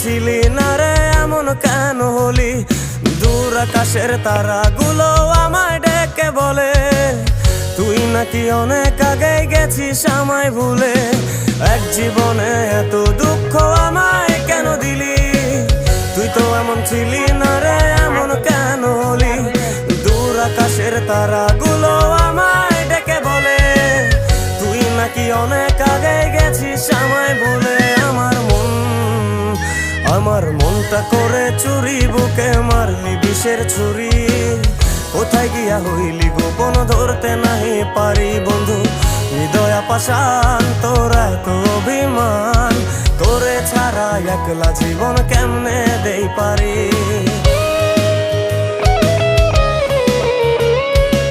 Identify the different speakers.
Speaker 1: ছিলি না রে এমন কেন হলি? দূর আকাশের তারাগুলো আমায় ডেকে বলে তুই নাকি অনেক আগে গেছিস আমায় ভুলে। এক জীবনে এত দুঃখ আমায় কেন দিলি? তুই তো এমন ছিলি না রে এমন কেন হলি? দূর আকাশের তারাগুলো আমায় ডেকে বলে তুই নাকি অনেক আগে গেছিস আমায় ভুলে। আমার মনটা করে চুরি, বুকে মারলি বিষের ছুরি। কোথায় গিয়া হইলি গোপন ধরতে নাহি পারি বন্ধু। হৃদয় পাষাণ তোর এত অভিমান, তোরে ছাড়া একলা জীবন কেমনে দেই পারি।